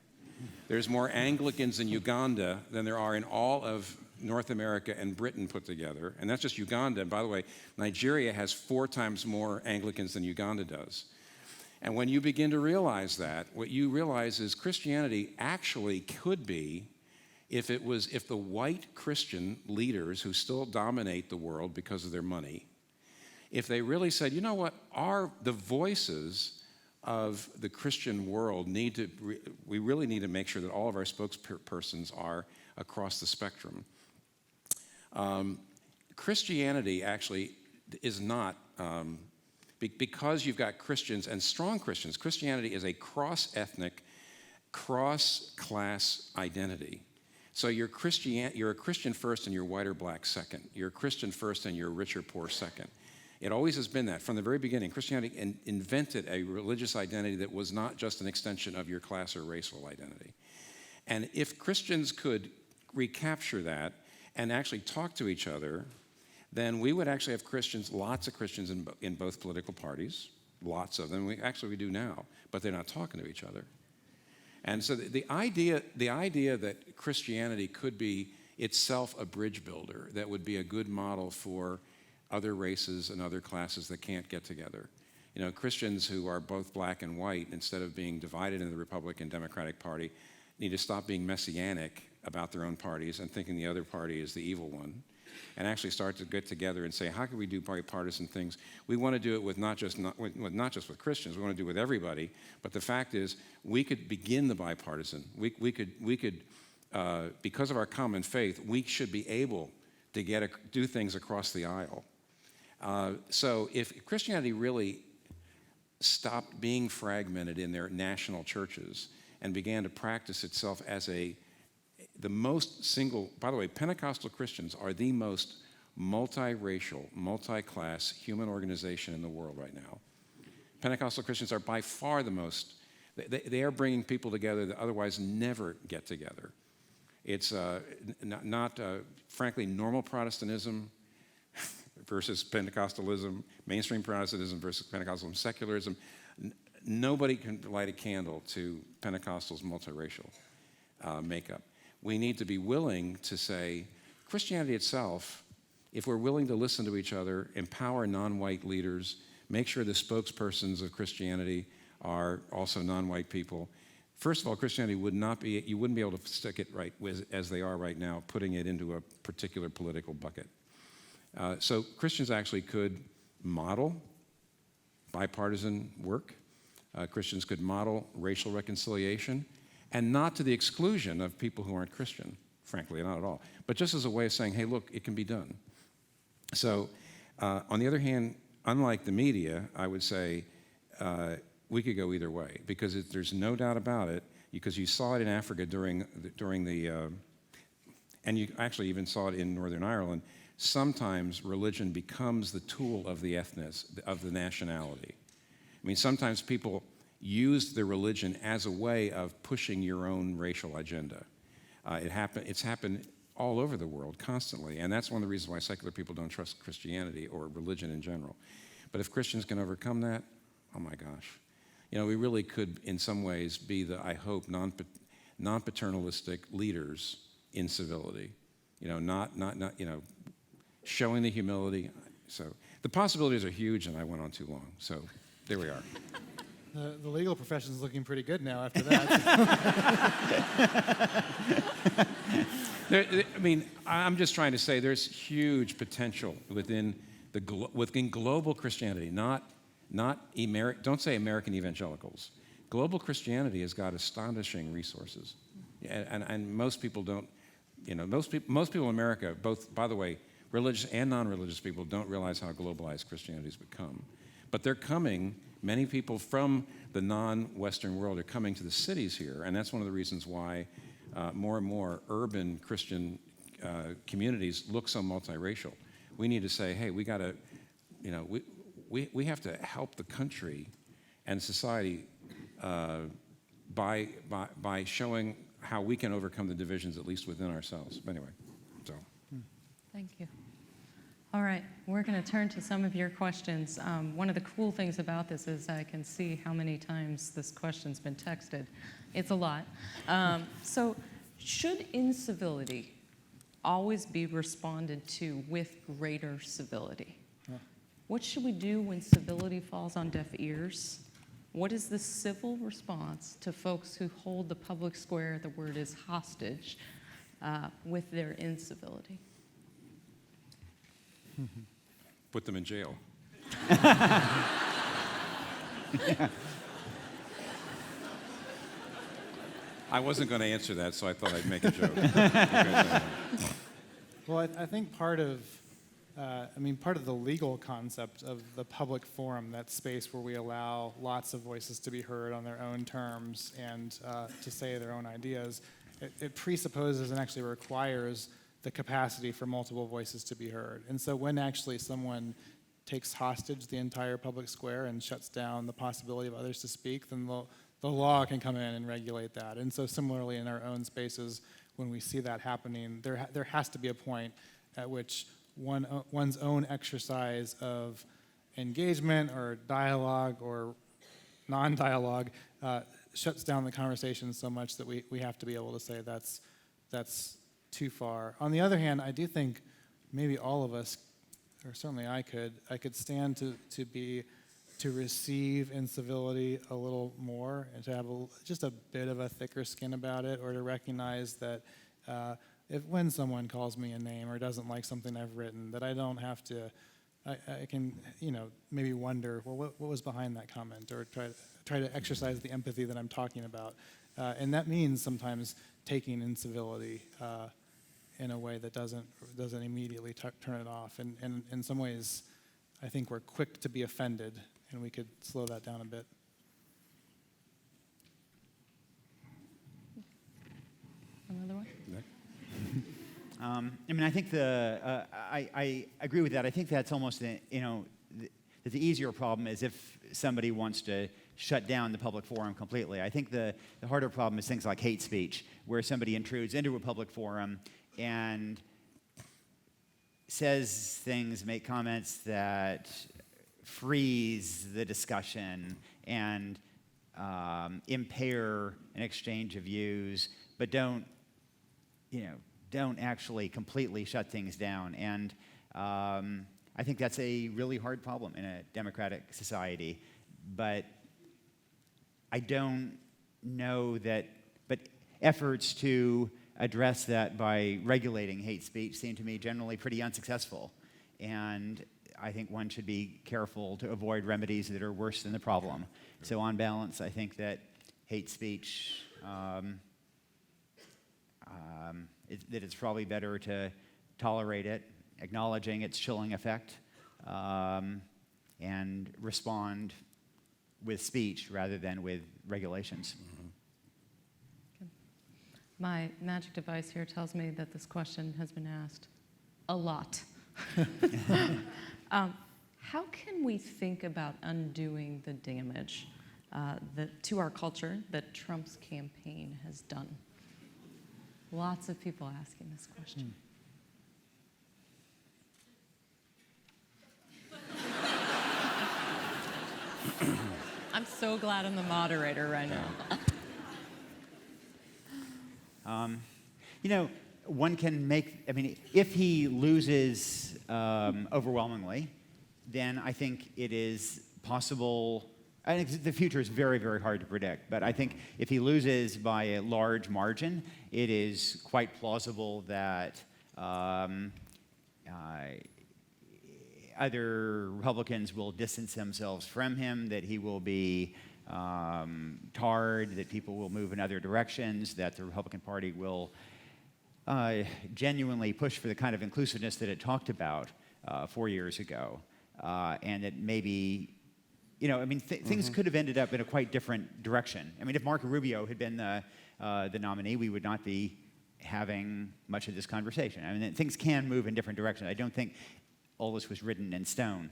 There's more Anglicans in Uganda than there are in all of North America and Britain put together. And that's just Uganda. And by the way, Nigeria has 4 times more Anglicans than Uganda does. And when you begin to realize that, what you realize is Christianity actually could be, if the white Christian leaders who still dominate the world because of their money, if they really said, you know what, the voices of the Christian world we really need to make sure that all of our spokespersons are across the spectrum. Christianity actually is not, because you've got Christians and strong Christians, Christianity is a cross-ethnic, cross-class identity. So you're a Christian first and you're white or black second. You're a Christian first and you're rich or poor second. It always has been that. From the very beginning, Christianity invented a religious identity that was not just an extension of your class or racial identity. And if Christians could recapture that and actually talk to each other, then we would actually have Christians, lots of Christians in both political parties, lots of them. We do now, but they're not talking to each other. And so the idea that Christianity could be itself a bridge builder that would be a good model for other races and other classes that can't get together. Christians who are both black and white, instead of being divided in the Republican Democratic Party, need to stop being messianic about their own parties and thinking the other party is the evil one. and actually start to get together and say, how can we do bipartisan things? We want to do it with not just with Christians. We want to do it with everybody. But the fact is, we could begin the bipartisan. We could because of our common faith, we should be able to do things across the aisle. So if Christianity really stopped being fragmented in their national churches and began to practice itself as by the way, Pentecostal Christians are the most multiracial, multi-class human organization in the world right now. Pentecostal Christians are by far the most, they are bringing people together that otherwise never get together. It's not frankly, normal Protestantism versus Pentecostalism, mainstream Protestantism versus Pentecostalism, secularism. Nobody can light a candle to Pentecostal's multiracial makeup. We need to be willing to say, Christianity itself, if we're willing to listen to each other, empower non-white leaders, make sure the spokespersons of Christianity are also non-white people. First of all, Christianity you wouldn't be able to stick it right as they are right now, putting it into a particular political bucket. So Christians actually could model bipartisan work. Christians could model racial reconciliation, and not to the exclusion of people who aren't Christian, frankly, not at all, but just as a way of saying, hey, look, it can be done. So on the other hand, unlike the media, I would say we could go either way, because there's no doubt about it, because you saw it in Africa during the and you actually even saw it in Northern Ireland. Sometimes religion becomes the tool of the of the nationality. I mean, sometimes people use their religion as a way of pushing your own racial agenda. It's happened all over the world constantly, and that's one of the reasons why secular people don't trust Christianity or religion in general. But if Christians can overcome that, oh my gosh. You know, we really could, in some ways, be the, I hope, non-paternalistic leaders in civility. You know, not showing the humility. So the possibilities are huge, and I went on too long. So there we are.
The legal profession is looking pretty good now after that.
I mean, I'm just trying to say there's huge potential within global Christianity, don't say American evangelicals. Global Christianity has got astonishing resources. And most people don't, most people in America, both, by the way, religious and non-religious people, don't realize how globalized Christianity has become. But they're coming, many people from the non-Western world are coming to the cities here, and that's one of the reasons why more and more urban Christian communities look so multiracial. We need to say, hey, we got to, we have to help the country and society by showing how we can overcome the divisions, at least within ourselves. Anyway, so.
Thank you. All right, we're going to turn to some of your questions. One of the cool things about this is I can see how many times this question's been texted. It's a lot. So, should incivility always be responded to with greater civility?
Yeah.
What should we do when civility falls on deaf ears? What is the civil response to folks who hold the public square, the word is hostage, with their incivility?
Put them in jail. I wasn't going to answer that, so I thought I'd make a joke.
Well, I think part of the legal concept of the public forum, that space where we allow lots of voices to be heard on their own terms and to say their own ideas, it presupposes and actually requires the capacity for multiple voices to be heard. And so when actually someone takes hostage the entire public square and shuts down the possibility of others to speak, then the law can come in and regulate that. And so similarly in our own spaces, when we see that happening, there has to be a point at which one's own exercise of engagement or dialogue or non-dialogue shuts down the conversation so much that we have to be able to say that's too far. On the other hand, I do think maybe all of us, or certainly I could stand to receive incivility a little more and to have just a bit of a thicker skin about it, or to recognize that when someone calls me a name or doesn't like something I've written, that I don't have to, I can, maybe wonder, well, what was behind that comment, or try to exercise the empathy that I'm talking about. And that means sometimes taking incivility in a way that doesn't immediately turn it off. And in some ways, I think we're quick to be offended, and we could slow that down a bit.
Another one?
I think I agree with that. I think that's almost, the easier problem is if somebody wants to shut down the public forum completely. I think the harder problem is things like hate speech, where somebody intrudes into a public forum and says things, make comments that freeze the discussion and impair an exchange of views, but don't actually completely shut things down. And I think that's a really hard problem in a democratic society. But I don't know that, but efforts to address that by regulating hate speech seem to me generally pretty unsuccessful. And I think one should be careful to avoid remedies that are worse than the problem. So on balance, I think that hate speech, that it's probably better to tolerate it, acknowledging its chilling effect, and respond with speech rather than with regulations.
Good. My magic device here tells me that this question has been asked a lot. How can we think about undoing the damage to our culture that Trump's campaign has done? Lots of people asking this question. I'm so glad I'm the moderator right now.
One can make, if he loses overwhelmingly, then I think it is possible. I think the future is very, very hard to predict, but I think if he loses by a large margin, it is quite plausible that other Republicans will distance themselves from him, that he will be tarred, that people will move in other directions, that the Republican Party will genuinely push for the kind of inclusiveness that it talked about 4 years ago, and that maybe, things could have ended up in a quite different direction. If Marco Rubio had been the nominee, we would not be having much of this conversation. Things can move in different directions. I don't think all this was written in stone.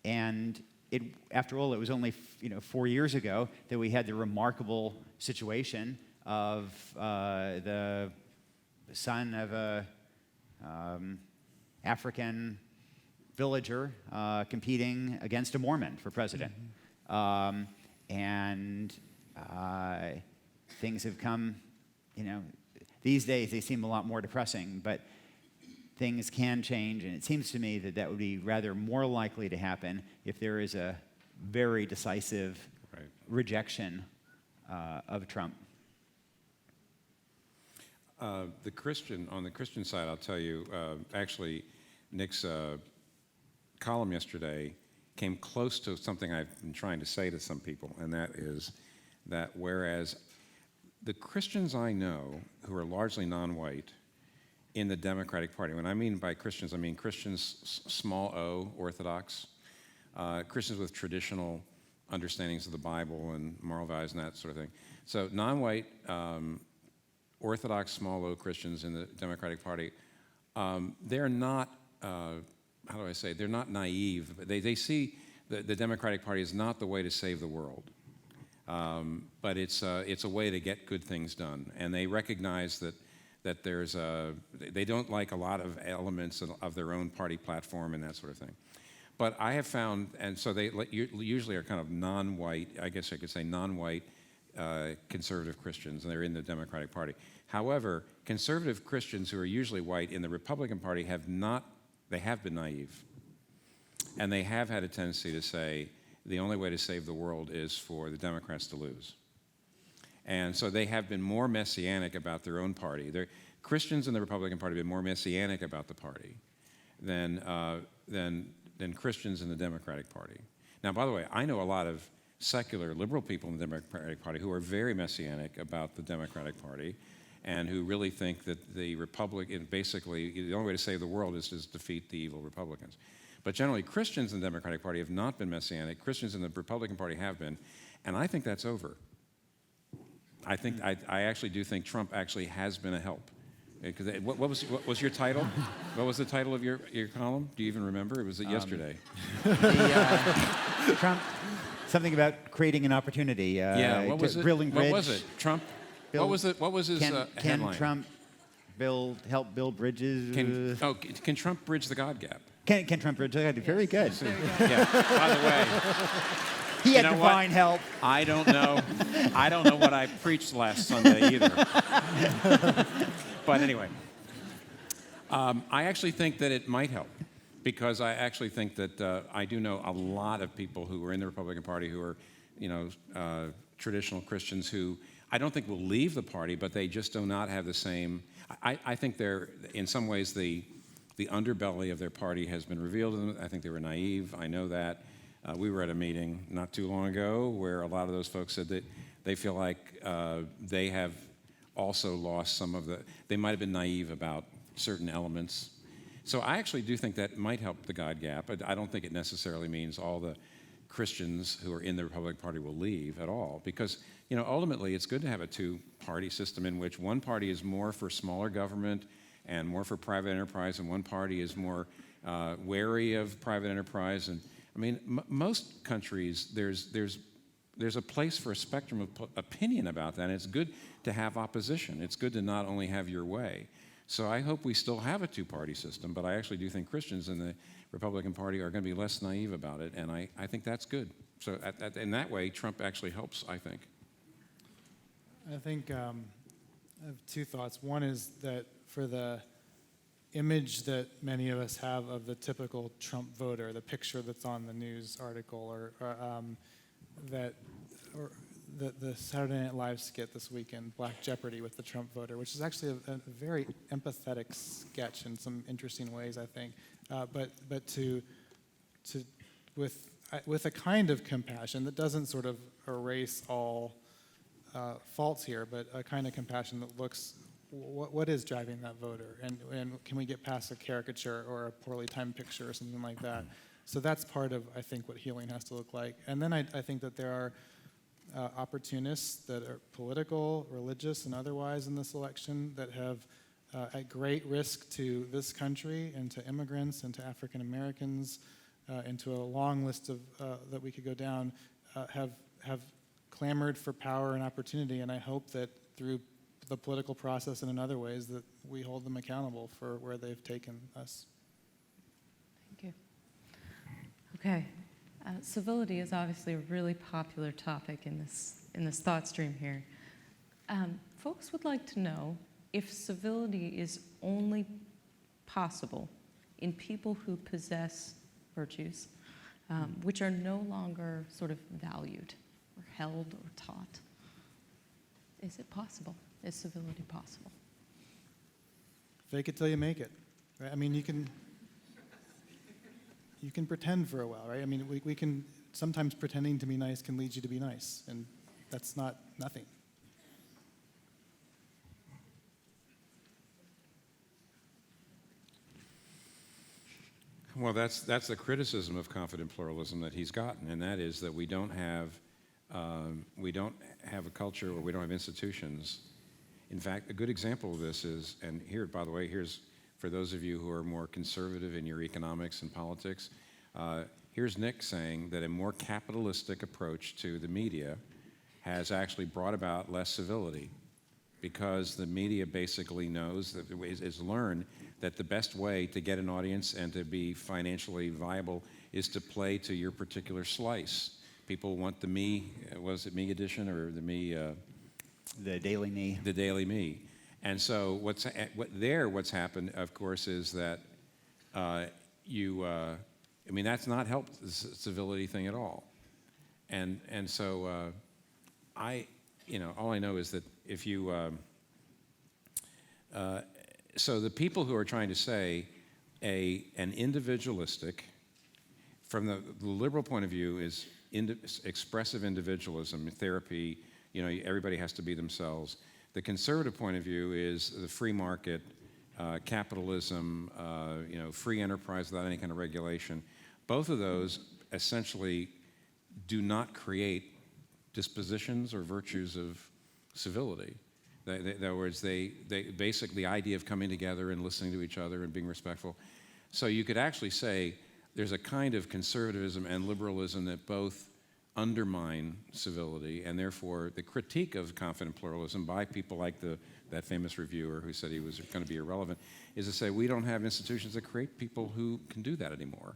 And after all, it was only 4 years ago that we had the remarkable situation of the son of a African villager competing against a Mormon for president. And things have come, these days they seem a lot more depressing, but things can change, and it seems to me that would be rather more likely to happen if there is a very decisive rejection of Trump.
On the Christian side, I'll tell you, actually, Nick's column yesterday came close to something I've been trying to say to some people, and that is that whereas the Christians I know who are largely non-white in the Democratic Party, when I mean by Christians, I mean Christians, small o, Orthodox, Christians with traditional understandings of the Bible and moral values and that sort of thing. So non-white, Orthodox, small o Christians in the Democratic Party, they're not, they're not naive. They see the Democratic Party is not the way to save the world, but it's a way to get good things done. And they recognize that they don't like a lot of elements of their own party platform and that sort of thing. But I have found, and so they usually are kind of non-white, I guess I could say non-white conservative Christians, and they're in the Democratic Party. However, conservative Christians who are usually white in the Republican Party have been naive. And they have had a tendency to say the only way to save the world is for the Democrats to lose. And so they have been more messianic about their own party. Christians in the Republican Party have been more messianic about the party than Christians in the Democratic Party. Now, by the way, I know a lot of secular liberal people in the Democratic Party who are very messianic about the Democratic Party and who really think that the Republican, basically, the only way to save the world is to defeat the evil Republicans. But generally, Christians in the Democratic Party have not been messianic. Christians in the Republican Party have been, and I think that's over. I actually do think Trump actually has been a help. Because what was your title? What was the title of your column? Do you even remember? It was yesterday.
Trump, something about creating an opportunity.
Yeah, what was it?
Building bridge.
What was it? Trump. What was his
Can
headline?
Trump help build bridges?
Can Trump bridge the God gap?
Can Trump bridge the God gap? Very good.
There you go.
Yeah. By the way,
He had
know
divine
what?
help.
I don't know. I don't know what I preached last Sunday either. But anyway, I actually think that it might help, because I actually think that I do know a lot of people who are in the Republican Party who are, traditional Christians who I don't think will leave the party, but they just do not have the same. I think they're, in some ways, the underbelly of their party has been revealed to them. I think they were naive. I know that. We were at a meeting not too long ago where a lot of those folks said that they feel like they have also lost some of they might have been naive about certain elements. So I actually do think that might help the God gap. I don't think it necessarily means all the Christians who are in the Republican Party will leave at all, because ultimately it's good to have a two-party system in which one party is more for smaller government and more for private enterprise, and one party is more wary of private enterprise. And I mean, most countries, there's a place for a spectrum of opinion about that, and it's good to have opposition. It's good to not only have your way. So I hope we still have a two-party system, but I actually do think Christians in the Republican Party are going to be less naive about it, and I think that's good. So in that way, Trump actually helps, I think.
I think I have two thoughts. One is that for the image that many of us have of the typical Trump voter, the picture that's on the news article, or the Saturday Night Live skit this weekend, Black Jeopardy with the Trump voter, which is actually a very empathetic sketch in some interesting ways, I think. But with a kind of compassion that doesn't sort of erase all faults here, but a kind of compassion that looks what is driving that voter, and can we get past a caricature or a poorly timed picture or something like that. So that's part of, I think, what healing has to look like. And then I think that there are opportunists that are political, religious, and otherwise in this election that have, at great risk to this country and to immigrants and to African Americans, and to a long list of that we could go down, have clamored for power and opportunity. And I hope that through the political process and in other ways that we hold them accountable for where they've taken us.
Thank you. Okay. Civility is obviously a really popular topic in this thought stream here. Folks would like to know if civility is only possible in people who possess virtues which are no longer sort of valued or held or taught. Is it possible? Is civility possible?
Fake it till you make it. Right? I mean, you can pretend for a while, right? I mean, we can, sometimes pretending to be nice can lead you to be nice, and that's not nothing.
Well, that's the criticism of confident pluralism that he's gotten, and that is that we don't have a culture, or we don't have institutions. In fact, a good example of this is, and here, by the way, here's for those of you who are more conservative in your economics and politics, here's Nick saying that a more capitalistic approach to the media has actually brought about less civility, because the media basically knows that is learned that the best way to get an audience and to be financially viable is to play to your particular slice. People want the me, was it me edition or the me?
The Daily Me.
The Daily Me. And so what's happened, of course, is that I mean, that's not helped the civility thing at all. And so all I know is that if you, So the people who are trying to say an individualistic, from the liberal point of view, is expressive individualism, therapy, everybody has to be themselves. The conservative point of view is the free market, capitalism, free enterprise without any kind of regulation. Both of those essentially do not create dispositions or virtues of civility. In other words, they basically, the idea of coming together and listening to each other and being respectful. So you could actually say there's a kind of conservatism and liberalism that both undermine civility, and therefore the critique of confident pluralism by people like that famous reviewer who said he was going to be irrelevant is to say we don't have institutions that create people who can do that anymore.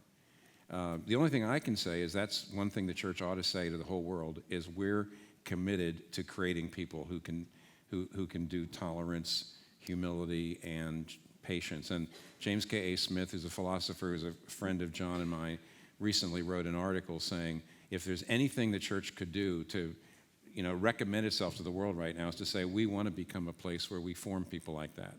The only thing I can say is that's one thing the church ought to say to the whole world is we're committed to creating people who can do tolerance, humility, and patience. And James K.A. Smith, who's a philosopher, who's a friend of John and mine, recently wrote an article saying if there's anything the church could do to recommend itself to the world right now is to say we want to become a place where we form people like that.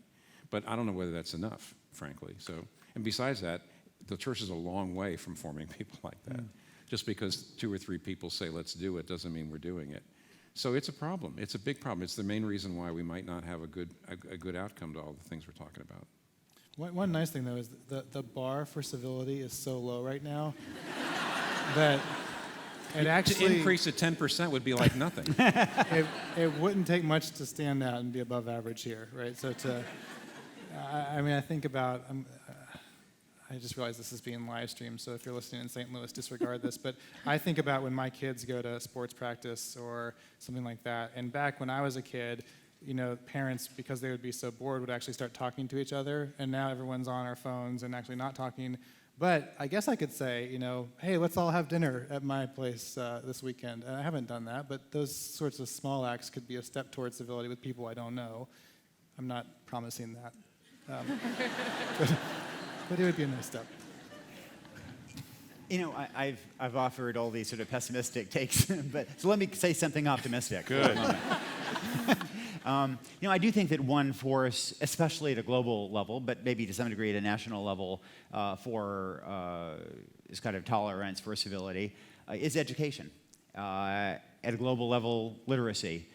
But I don't know whether that's enough, frankly. So, and besides that, the church is a long way from forming people like that. Just because 2 or 3 people say let's do it doesn't mean we're doing it. So it's a problem. It's a big problem. It's the main reason why we might not have a good outcome to all the things we're talking about.
One nice thing, though, is the bar for civility is so low right now that it actually...
To increase it 10% would be like nothing.
it wouldn't take much to stand out and be above average here, right? So I think about... I just realized this is being live streamed, so if you're listening in St. Louis, disregard this. But I think about when my kids go to sports practice or something like that. And back when I was a kid, parents, because they would be so bored, would actually start talking to each other. And now everyone's on our phones and actually not talking. But I guess I could say, hey, let's all have dinner at my place this weekend. And I haven't done that, but those sorts of small acts could be a step towards civility with people I don't know. I'm not promising that. But it would be a nice step.
I've offered all these sort of pessimistic takes, so let me say something optimistic.
Good.
I do think that one force, especially at a global level, but maybe to some degree at a national level, for this kind of tolerance for civility, is education. At a global level, literacy.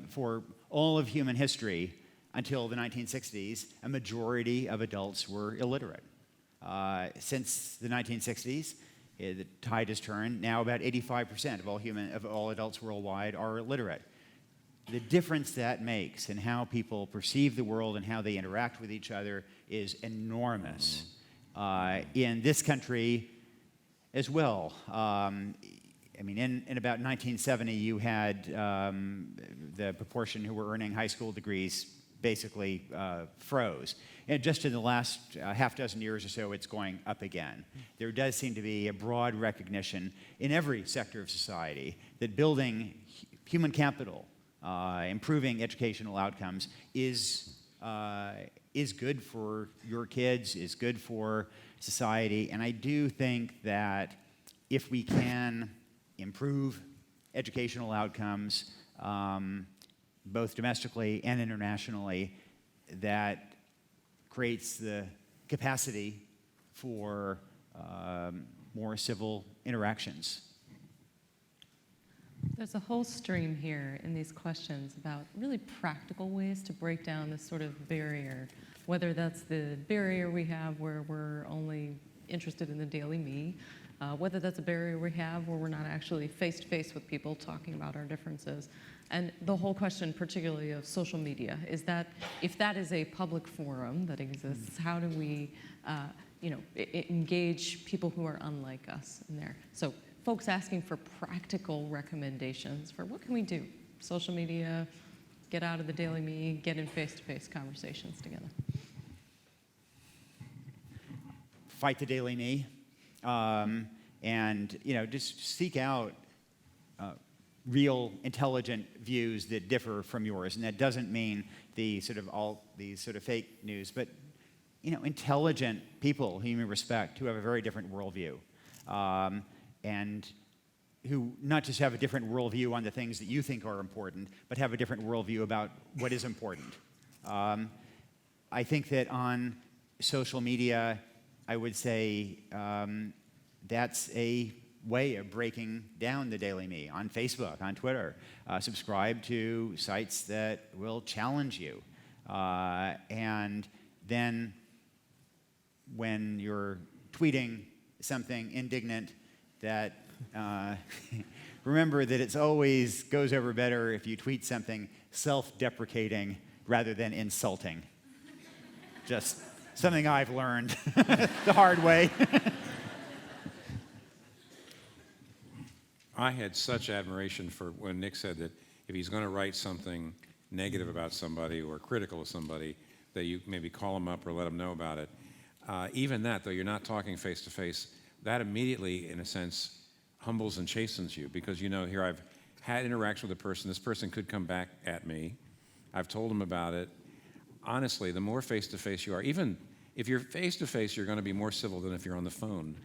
For all of human history, until the 1960s, a majority of adults were illiterate. Since the 1960s, the tide has turned. Now about 85% of all adults worldwide are illiterate. The difference that makes in how people perceive the world and how they interact with each other is enormous. In this country as well. In about 1970, you had the proportion who were earning high school degrees basically froze. And just in the last half dozen years or so, it's going up again. There does seem to be a broad recognition in every sector of society that building human capital, improving educational outcomes is good for your kids, is good for society. And I do think that if we can improve educational outcomes, both domestically and internationally, that creates the capacity for more civil interactions.
There's a whole stream here in these questions about really practical ways to break down this sort of barrier, whether that's the barrier we have where we're only interested in the daily me, whether that's a barrier we have where we're not actually face-to-face with people talking about our differences. And the whole question, particularly of social media, is that if that is a public forum that exists, how do we engage people who are unlike us in there? So folks asking for practical recommendations for what can we do? Social media, get out of the daily me, get in face-to-face conversations together.
Fight the daily me. And just seek out real intelligent views that differ from yours, and that doesn't mean these sort of fake news, but intelligent people whom you respect, who have a very different worldview, and who not just have a different worldview on the things that you think are important, but have a different worldview about what is important. I think that on social media, I would say that's a way of breaking down the daily me. On Facebook, on Twitter, subscribe to sites that will challenge you. And then when you're tweeting something indignant, that remember that it's always goes over better if you tweet something self-deprecating rather than insulting. Just something I've learned the hard way.
I had such admiration for when Nick said that if he's going to write something negative about somebody or critical of somebody, that you maybe call them up or let them know about it. Even that, though you're not talking face to face, that immediately, in a sense, humbles and chastens you, because you know, here I've had interaction with a person, this person could come back at me, I've told them about it. Honestly, the more face to face you are, even if you're face to face, you're going to be more civil than if you're on the phone.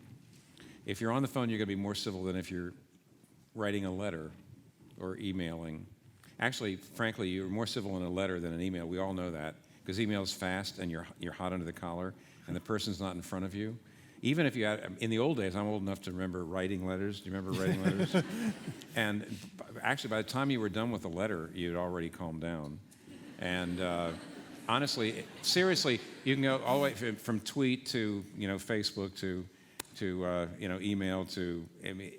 If you're on the phone, you're going to be more civil than if you're writing a letter or emailing. Actually, frankly, you're more civil in a letter than an email. We all know that, because email is fast and you're hot under the collar and the person's not in front of you. Even if you had, in the old days, I'm old enough to remember writing letters. Do you remember writing letters? And actually, by the time you were done with the letter, you'd already calmed down. And honestly, seriously, you can go all the way from tweet to Facebook to email to. I mean,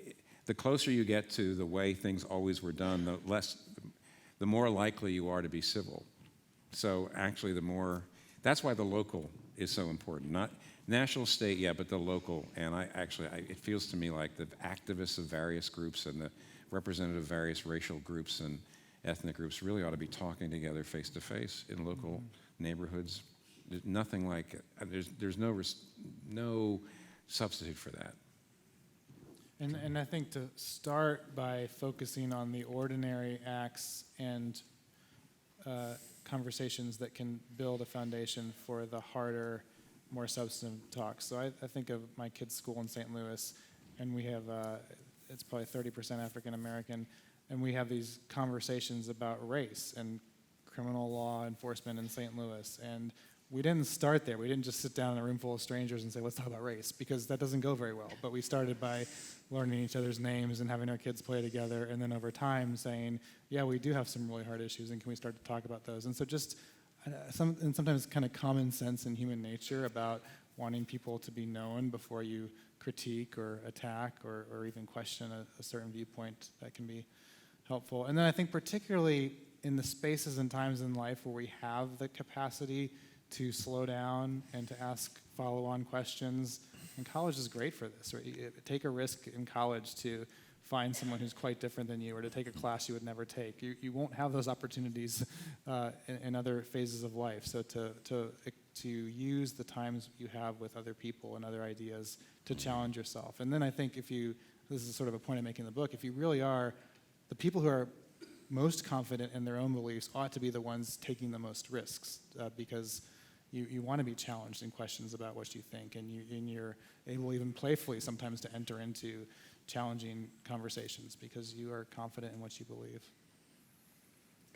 the closer you get to the way things always were done, the more likely you are to be civil. So actually, that's why the local is so important. Not national, state, yeah, but the local. And it feels to me like the activists of various groups and the representative of various racial groups and ethnic groups really ought to be talking together face to face in local neighborhoods. There's nothing like it. There's no substitute for that.
And I think to start by focusing on the ordinary acts and conversations that can build a foundation for the harder, more substantive talks. So I think of my kids' school in St. Louis, and we have, it's probably 30% African American, and we have these conversations about race and criminal law enforcement in St. Louis. And we didn't start there. We didn't just sit down in a room full of strangers and say, let's talk about race, because that doesn't go very well. But we started by learning each other's names and having our kids play together, and then over time saying, yeah, we do have some really hard issues, and can we start to talk about those? And so just sometimes kind of common sense in human nature about wanting people to be known before you critique or attack or even question a certain viewpoint, that can be helpful. And then I think particularly in the spaces and times in life where we have the capacity to slow down and to ask follow-on questions, and college is great for this. Right? Take a risk in college to find someone who's quite different than you, or to take a class you would never take. You won't have those opportunities in other phases of life. So to use the times you have with other people and other ideas to challenge yourself. And then I think this is sort of a point I make in the book, if you really are, the people who are most confident in their own beliefs ought to be the ones taking the most risks, because you want to be challenged in questions about what you think, and you're able even playfully sometimes to enter into challenging conversations because you are confident in what you believe.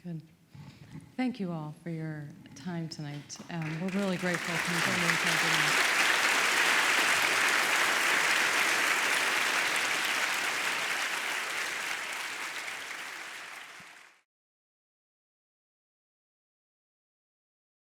Good. Thank you all for your time tonight. We're really grateful. Thank you.